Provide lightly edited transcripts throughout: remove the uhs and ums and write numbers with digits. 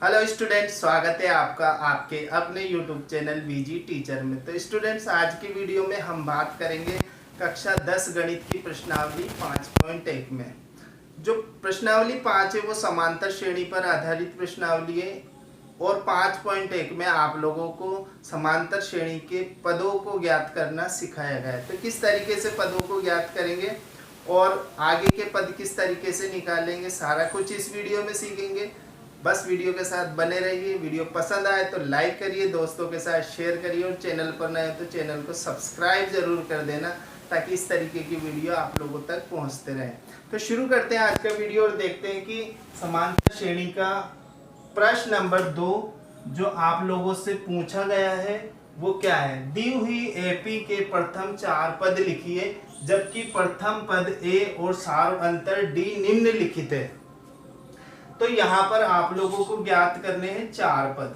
Hello students, स्वागत है आपका आपके अपने यूट्यूब चैनल वीजी टीचर में। तो स्टूडेंट्स, आज की वीडियो में हम बात करेंगे कक्षा 10 गणित की प्रश्नावली 5.1 में। जो प्रश्नावली 5 है वो समांतर श्रेणी पर आधारित प्रश्नावली है और 5.1 में आप लोगों को समांतर श्रेणी के पदों को ज्ञात करना सिखाया गया है। तो किस तरीके से पदों को ज्ञात करेंगे और आगे के पद किस तरीके से निकालेंगे, सारा कुछ इस वीडियो में सीखेंगे। बस वीडियो के साथ बने रहिए। वीडियो पसंद आए तो लाइक करिए, दोस्तों के साथ शेयर करिए और चैनल पर नए हो तो चैनल को सब्सक्राइब जरूर कर देना ताकि इस तरीके की वीडियो आप लोगों तक पहुंचते रहें। तो शुरू करते हैं आज का वीडियो और देखते हैं कि समांतर श्रेणी का प्रश्न नंबर 2 जो आप लोगों से पूछा गया है वो क्या है। दी हुई एपी के प्रथम 4 पद लिखिए जबकि प्रथम पद ए और सार अंतर डी निम्नलिखित है। तो यहाँ पर आप लोगों को ज्ञात करने हैं 4 पद।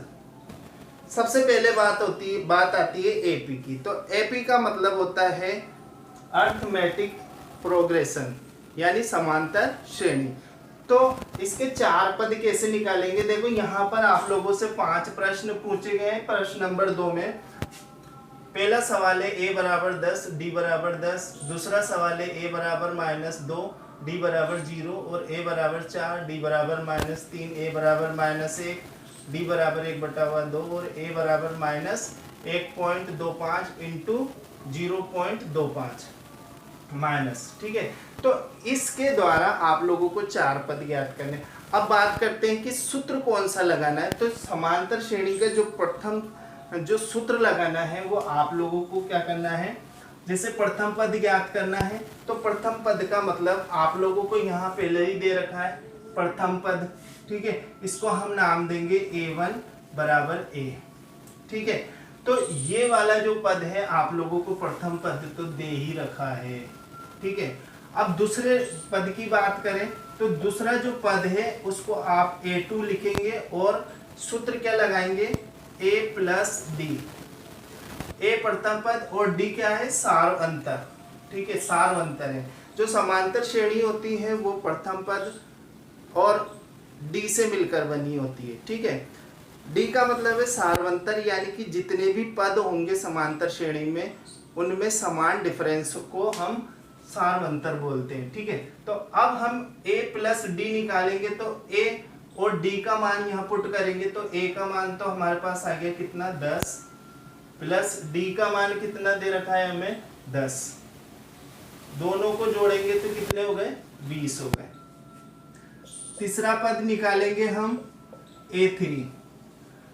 सबसे पहले बात आती है एपी की। तो एपी का मतलब होता है अर्थमेटिक प्रोग्रेशन यानी समांतर श्रेणी। तो इसके 4 पद कैसे निकालेंगे, देखो यहाँ पर आप लोगों से 5 प्रश्न पूछे गए हैं। प्रश्न नंबर 2 में पहला सवाल है a बराबर 10 d बराबर 10, दूसरा सवाल है a बराबर -2 d बराबर 0 और a बराबर 4 d बराबर -3 a बराबर -1 d बराबर 1/2 और a बराबर -1.25 इंटू 0.25 माइनस। ठीक है, तो इसके द्वारा आप लोगों को 4 पद ज्ञात करने। अब बात करते हैं कि सूत्र कौन सा लगाना है। तो समांतर श्रेणी का जो प्रथम जो सूत्र लगाना है वो आप लोगों को क्या करना है, जैसे प्रथम पद ज्ञात करना है तो प्रथम पद का मतलब आप लोगों को यहाँ पहले ही दे रखा है प्रथम पद। ठीक है, इसको हम नाम देंगे a1 बराबर a। ठीक है, तो ये वाला जो पद है आप लोगों को प्रथम पद तो दे ही रखा है। ठीक है, अब दूसरे पद की बात करें तो दूसरा जो पद है उसको आप a2 लिखेंगे और सूत्र क्या लगाएंगे, a प्लस डी। ए प्रथम पद और डी क्या है, सार अंतर। ठीक है, सार अंतर है। जो समांतर श्रेणी होती है वो प्रथम पद और डी से मिलकर बनी होती है। ठीक है, डी का मतलब है सारवंतर यानी कि जितने भी पद होंगे समांतर श्रेणी में उनमें समान डिफरेंस को हम सारवंतर बोलते हैं। ठीक है, तो अब हम a प्लस डी निकालेंगे तो a और d का मान यहाँ पुट करेंगे तो a का मान तो हमारे पास आ गया कितना 10 प्लस d का मान कितना दे रखा है हमें 10। दोनों को जोड़ेंगे तो कितने हो गए, 20 हो गए। तीसरा पद निकालेंगे हम a3।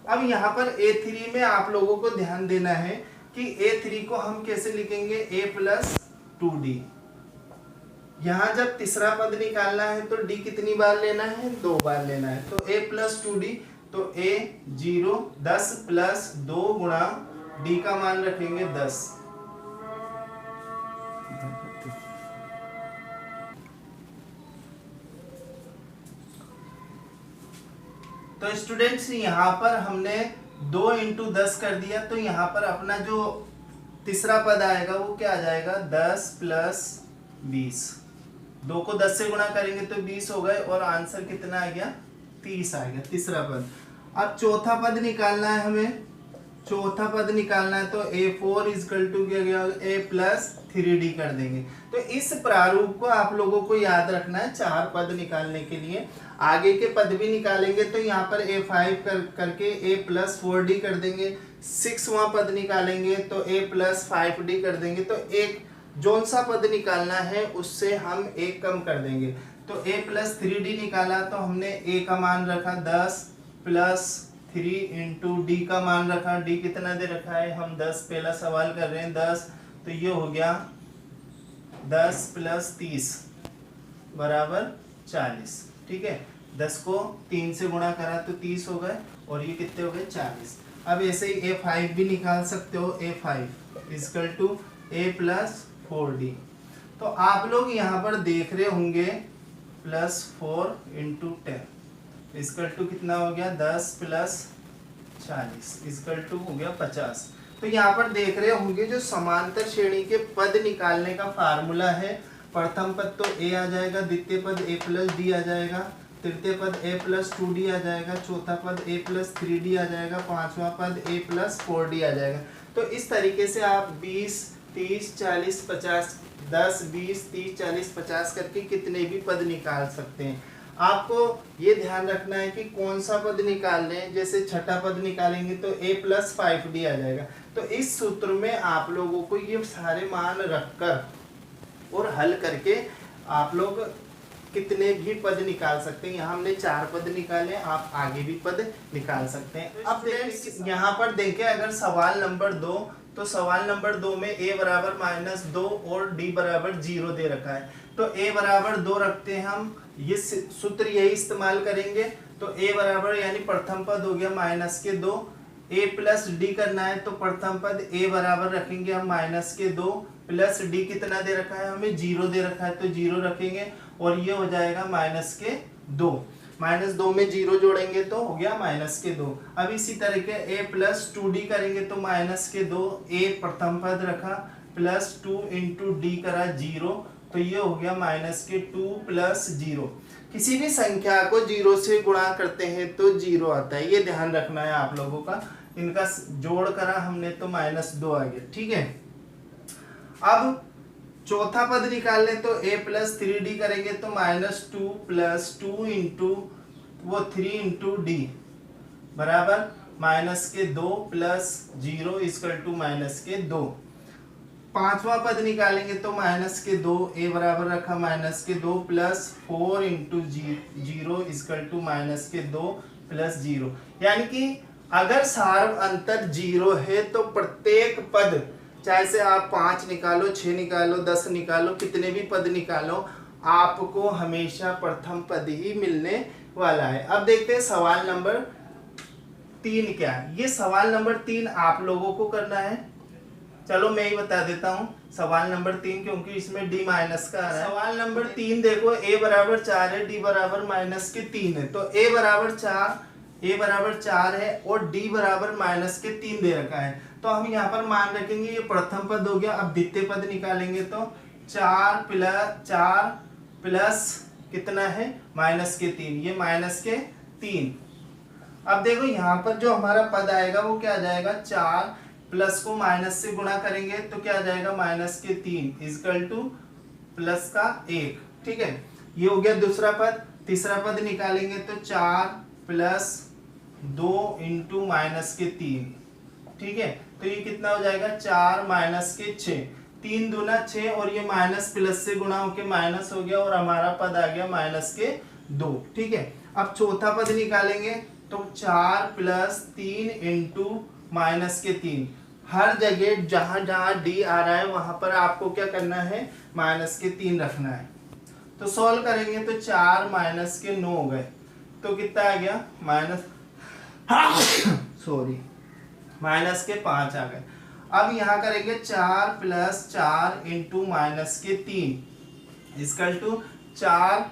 अब यहाँ पर a3 में आप लोगों को ध्यान देना है कि a3 को हम कैसे लिखेंगे, a प्लस 2d। यहाँ जब तीसरा पद निकालना है तो d कितनी बार लेना है, 2 बार लेना है। तो a प्लस 2d तो a 0 10 प्लस 2 गुणा d का मान रखेंगे 10। तो स्टूडेंट्स यहाँ पर हमने 2 इंटू 10 कर दिया तो यहाँ पर अपना जो तीसरा पद आएगा वो क्या आ जाएगा, 10 प्लस 20। 2 को 10 से गुणा करेंगे तो 20 हो गए और आंसर कितना आ गया, 30 आ गया तीसरा पद। अब चौथा पद निकालना है हमें। चौथा पद निकालना है तो a4 इजकल टू क्या गया, a प्लस 3d कर देंगे। तो इस प्रारूप को आप लोगों को याद रखना है 4 पद निकालने के लिए। आगे के पद भी निकालेंगे तो यहाँ पर a5 करके a प्लस 4d कर देंगे। 6वां पद निकालेंगे तो a प्लस 5d कर देंगे। तो एक जौन सा पद निकालना है उससे हम एक कम कर देंगे। तो a प्लस 3d निकाला तो हमने a का मान रखा 10 प्लस 3 इंटू डी का मान रखा। डी कितना दे रखा है, हम 10 पहला सवाल कर रहे हैं 10, तो ये हो गया 10 प्लस 30 बराबर 40। ठीक है, 10 को 3 से गुणा करा तो 30 हो गए और ये कितने हो गए, 40। अब ऐसे ही a5 भी निकाल सकते हो। a5 is equal to a plus 4d। तो आप लोग यहाँ पर देख रहे होंगे प्लस 4 इंटू 10 इजकल टू कितना हो गया, 10 प्लस 40 इजकल टू हो गया 50। तो यहाँ पर देख रहे होंगे जो समांतर श्रेणी के पद निकालने का फार्मूला है, प्रथम पद तो a आ जाएगा, द्वितीय पद a प्लस डी आ जाएगा, तृतीय पद a प्लस 2d आ जाएगा, चौथा पद a प्लस 3d आ जाएगा, पांचवा पद a प्लस 4d आ जाएगा। तो इस तरीके से आप 20, 30, 40, 50, 10, 20, 30, 40, 50 करके कितने भी पद निकाल सकते हैं। आपको ये ध्यान रखना है कि कौन सा पद निकाल रहे हैं। जैसे छठा पद निकालेंगे तो a प्लस 5d आ जाएगा। तो इस सूत्र में आप लोगों को ये सारे मान रखकर और हल करके आप लोग कितने भी पद निकाल सकते हैं। यहाँ हमने 4 पद निकाले, आप आगे भी पद निकाल सकते हैं। अब यहाँ पर देखें, अगर सवाल नंबर 2, तो सवाल नंबर 2 में a बराबर -2 और d बराबर 0 दे रखा है। तो a बराबर 2 रखते हैं हम, ये सूत्र यही इस्तेमाल करेंगे। तो a बराबर यानी प्रथम पद हो गया -2, a प्लस d करना है तो प्रथम पद a बराबर रखेंगे हम -2 प्लस d कितना दे रखा है हमें 0 दे रखा है, तो 0 रखेंगे और ये हो जाएगा -2। -2 में 0 जोड़ेंगे तो हो गया -2। अब इसी तरीके a प्लस 2d करेंगे तो -2, a प्रथम पद रखा प्लस 2 इंटू d करा 0, तो ये हो गया -2 प्लस 0। किसी भी संख्या को 0 से गुणा करते हैं तो 0 आता है, ये ध्यान रखना है आप लोगों का। इनका जोड़ करा हमने तो -2 आ गया, ठीक है। अब चौथा पद निकाल लें तो a प्लस 3d करेंगे तो -2 प्लस 2 इंटू वो 3 इंटू d बराबर -2 प्लस 0 इक्वल टू -2। पांचवा पद निकालेंगे तो -2, a बराबर रखा -2 plus 4 into 0 equal to -2 plus 0। यानी कि अगर सार्व अंतर 0 है तो प्रत्येक पद, चाहे से आप 5 निकालो, 6 निकालो, 10 निकालो, कितने भी पद निकालो, आपको हमेशा प्रथम पद ही मिलने वाला है। अब देखते हैं सवाल नंबर 3 क्या है। ये सवाल नंबर 3 आप लोगों को करना है। चलो मैं ही बता देता हूँ सवाल नंबर 3, क्योंकि इसमें d माइनस का आ रहा है। सवाल नंबर 3 देखो, a बराबर 4 है, d बराबर -3 है। तो a बराबर 4 है और d बराबर -3 दे रखा है। तो हम यहाँ पर मान रखेंगे, ये प्रथम पद हो गया। अब द्वितीय पद निकालेंगे तो 4 प्लस कितना है -3, ये -3। अब देखो यहाँ पर जो हमारा पद आएगा वो क्या आ जाएगा, 4 प्लस को माइनस से गुणा करेंगे तो क्या आ जाएगा -3 इक्वल टू प्लस का 1, ठीक है। ये हो गया दूसरा पद। तीसरा पद निकालेंगे तो 4 प्लस 2 इंटू -3, ठीक है। तो ये कितना हो जाएगा 4 -6, 3 दूना 6 और ये माइनस प्लस से गुणा होके माइनस हो गया और हमारा पद आ गया -2, ठीक है। अब चौथा पद निकालेंगे तो 4 प्लस 3 इंटू -3। हर जगह जहां जहां d आ रहा है वहां पर आपको क्या करना है, -3 रखना है। तो सॉल्व करेंगे तो 4 -9 हो गए, तो कितना आ गया -5 आ गए। अब यहाँ करेंगे 4 plus 4 into -3 equal to 4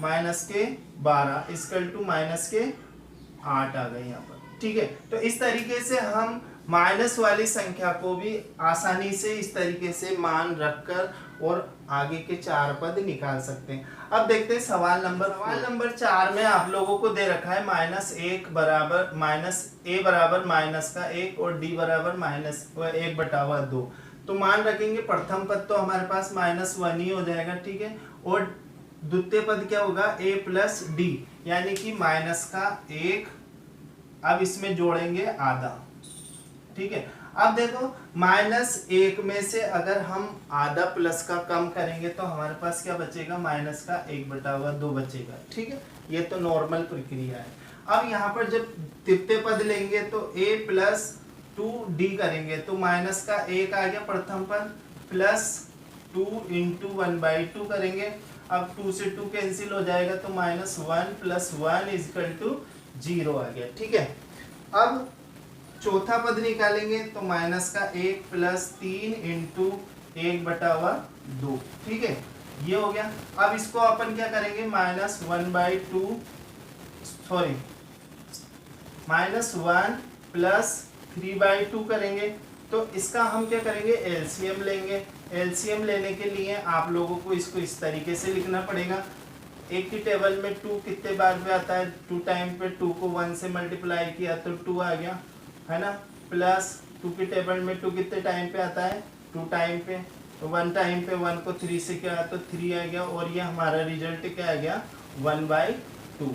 -12 equal to -8 आ गए यहाँ पर, ठीक है। तो इस तरीके से हम माइनस वाली संख्या को भी आसानी से इस तरीके से मान रखकर और आगे के 4 पद निकाल सकते हैं। अब देखते हैं सवाल नंबर 4 में आप लोगों को दे रखा है -1 बराबर a बराबर -1 और d बराबर -1/2। तो मान रखेंगे प्रथम पद तो हमारे पास -1 ही हो जाएगा, ठीक है। और द्वितीय पद क्या होगा, a प्लस d, यानी कि -1। अब इसमें जोड़ेंगे आधा, ठीक है। अब देखो -1 में से अगर हम आधा प्लस का कम करेंगे तो हमारे पास क्या बचेगा, -1/2 बचेगा, ठीक है। ये तो नॉर्मल प्रक्रिया है। अब यहाँ पर जब तृतीय पद लेंगे तो a प्लस 2d करेंगे तो -1 आ गया प्रथम पद, प्लस 2 इंटू 1/2 करेंगे। अब 2 से 2 कैंसिल हो जाएगा तो -1 प्लस 1 इक्वल टू 0 आ गया, ठीक है। अब चौथा पद निकालेंगे तो -1 प्लस 3 इंटू 1/2, ठीक है। ये हो गया। अब इसको अपन क्या करेंगे, -1 प्लस 3/2 करेंगे। तो इसका हम क्या करेंगे, एलसीएम लेंगे। एलसीएम लेने के लिए आप लोगों को इसको इस तरीके से लिखना पड़ेगा। एक की टेबल में 2 कितने बार पे आता है, 2 टाइम पे 2 को 1 से मल्टीप्लाई किया तो 2 आ गया, है ना। प्लस 2 की टेबल में 2 कितने टाइम पे आता है, 2 टाइम पे, तो 1 टाइम पे 1 को 3 से क्या तो 3 आ गया, और ये हमारा रिजल्ट क्या आ गया 1/2।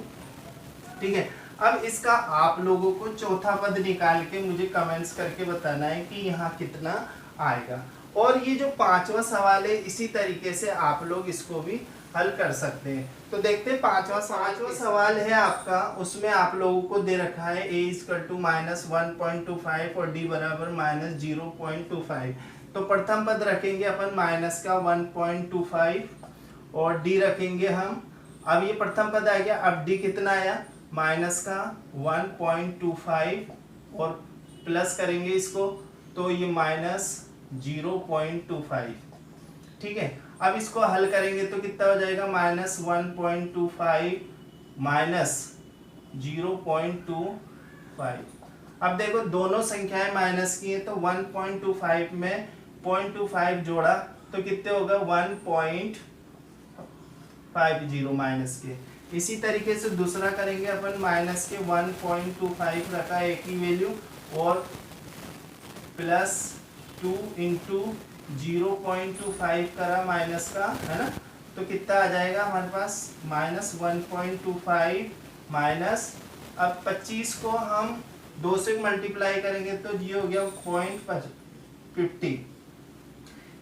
ठीक है। अब इसका आप लोगों को चौथा पद निकाल के मुझे कमेंट्स करके बताना है कि यहाँ कितना आएगा। और ये जो पांचवा सवाल है इसी तरीके से आप लोग इसको भी हल कर सकते हैं। तो देखते हैं पांचवा सवाल है आपका, उसमें आप लोगों को दे रखा है a = -1.25 और d बराबर -0.25। तो प्रथम पद रखेंगे अपन माइनस का 1.25 और d रखेंगे हम, अब ये प्रथम पद आ गया, अब d कितना आया माइनस का 1.25 और प्लस करेंगे इसको तो ये -0.25। ठीक है। अब इसको हल करेंगे तो कितना हो जाएगा -1.25 -0.25। अब देखो दोनों संख्याएं माइनस की है तो 1.25 में 0.25 जोड़ा तो कितने होगा 1.50 माइनस के। इसी तरीके से दूसरा करेंगे अपन, माइनस के 1.25 रखा है एक ही वैल्यू और प्लस 2 इंटू 0.25 करा माइनस का, है ना। तो कितना आ जाएगा हमारे पास -1.25 माइनस, अब 25 को हम 2 से मल्टीप्लाई करेंगे तो ये हो गया 0.50,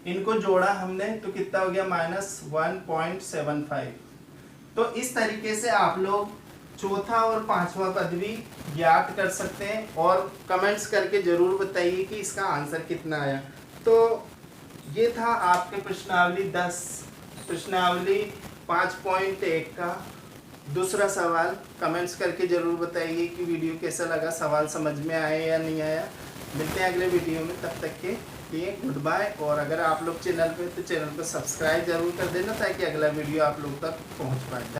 इनको जोड़ा हमने तो कितना हो गया -1.75। तो इस तरीके से आप लोग चौथा और पांचवा पद भी ज्ञात कर सकते हैं और कमेंट्स करके जरूर बताइए कि इसका आंसर कितना आया। तो ये था आपके प्रश्नावली 5.1 का दूसरा सवाल। कमेंट्स करके जरूर बताइए कि वीडियो कैसा लगा, सवाल समझ में आया या नहीं आया। मिलते हैं अगले वीडियो में, तब तक के लिए गुड बाय। और अगर आप लोग चैनल पे तो चैनल को सब्सक्राइब जरूर कर देना ताकि अगला वीडियो आप लोग तक पहुंच पाए।